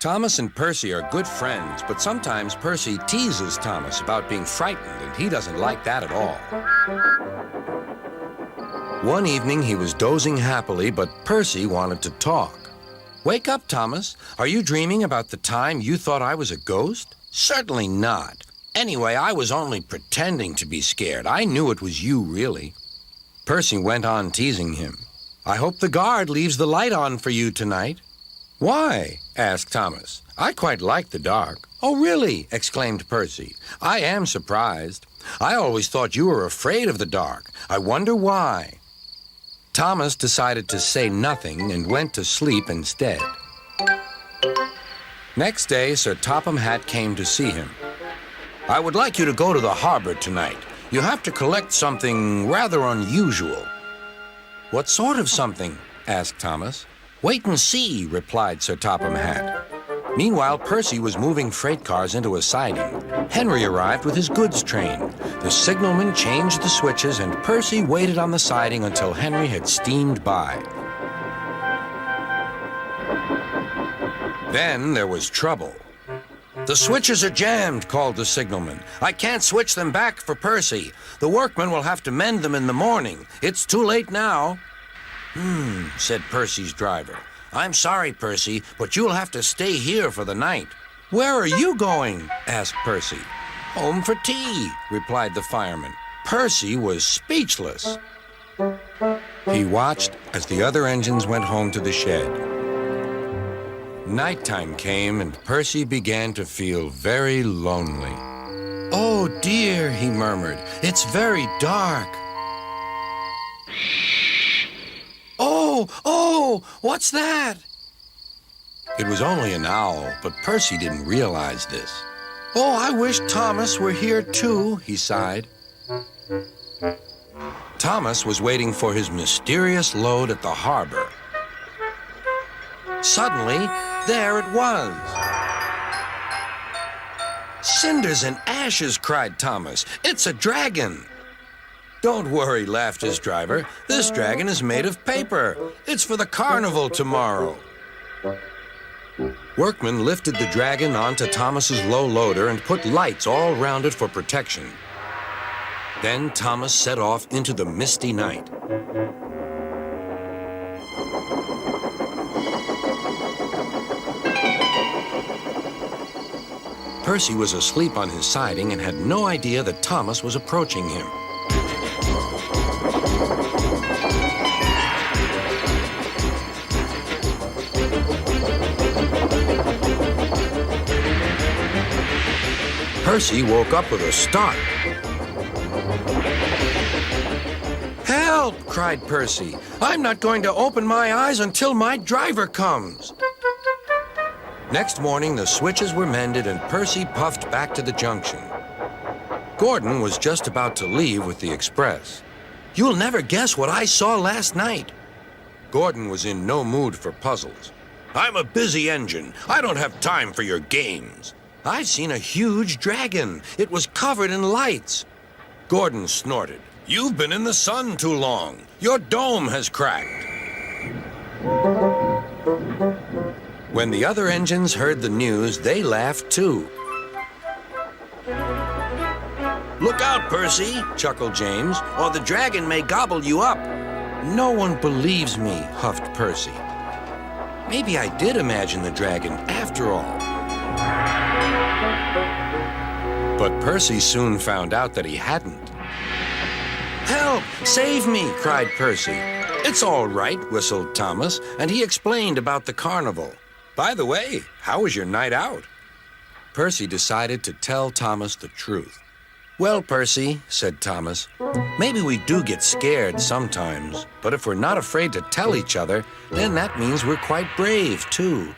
Thomas and Percy are good friends, but sometimes Percy teases Thomas about being frightened, and he doesn't like that at all. One evening, he was dozing happily, but Percy wanted to talk. "Wake up, Thomas. Are you dreaming about the time you thought I was a ghost?" "Certainly not. Anyway, I was only pretending to be scared. I knew it was you, really." Percy went on teasing him. "I hope the guard leaves the light on for you tonight." "Why?" asked Thomas. "I quite like the dark." "Oh, really?" exclaimed Percy. "I am surprised. I always thought you were afraid of the dark. I wonder why." Thomas decided to say nothing and went to sleep instead. Next day, Sir Topham Hatt came to see him. "I would like you to go to the harbor tonight. You have to collect something rather unusual." "What sort of something?" asked Thomas. "Wait and see," replied Sir Topham Hatt. Meanwhile, Percy was moving freight cars into a siding. Henry arrived with his goods train. The signalman changed the switches, and Percy waited on the siding until Henry had steamed by. Then there was trouble. "The switches are jammed," called the signalman. "I can't switch them back for Percy. The workmen will have to mend them in the morning. It's too late now." Said Percy's driver. "I'm sorry, Percy, but you'll have to stay here for the night." "Where are you going?" asked Percy. "Home for tea," replied the fireman. Percy was speechless. He watched as the other engines went home to the shed. Nighttime came, and Percy began to feel very lonely. "Oh, dear," he murmured. "It's very dark." Oh, what's that?" It was only an owl, but Percy didn't realize this. "Oh, I wish Thomas were here too," he sighed. Thomas was waiting for his mysterious load at the harbor. Suddenly, there it was. "Cinders and ashes," cried Thomas. "It's a dragon." "Don't worry," laughed his driver. "This dragon is made of paper. It's for the carnival tomorrow." Workmen lifted the dragon onto Thomas's low loader and put lights all round it for protection. Then Thomas set off into the misty night. Percy was asleep on his siding and had no idea that Thomas was approaching him. Percy woke up with a start. "Help!" cried Percy. "I'm not going to open my eyes until my driver comes." Next morning, the switches were mended and Percy puffed back to the junction. Gordon was just about to leave with the express. "You'll never guess what I saw last night." Gordon was in no mood for puzzles. "I'm a busy engine. I don't have time for your games." "I've seen a huge dragon. It was covered in lights." Gordon snorted. "You've been in the sun too long. Your dome has cracked." When the other engines heard the news, they laughed too. "Look out, Percy," chuckled James, "or the dragon may gobble you up." "No one believes me," huffed Percy. Maybe I did imagine the dragon after all. But Percy soon found out that he hadn't. "Help! Save me!" cried Percy. "It's all right," whistled Thomas, and he explained about the carnival. "By the way, how was your night out?" Percy decided to tell Thomas the truth. "Well, Percy," said Thomas, "maybe we do get scared sometimes, but if we're not afraid to tell each other, then that means we're quite brave, too."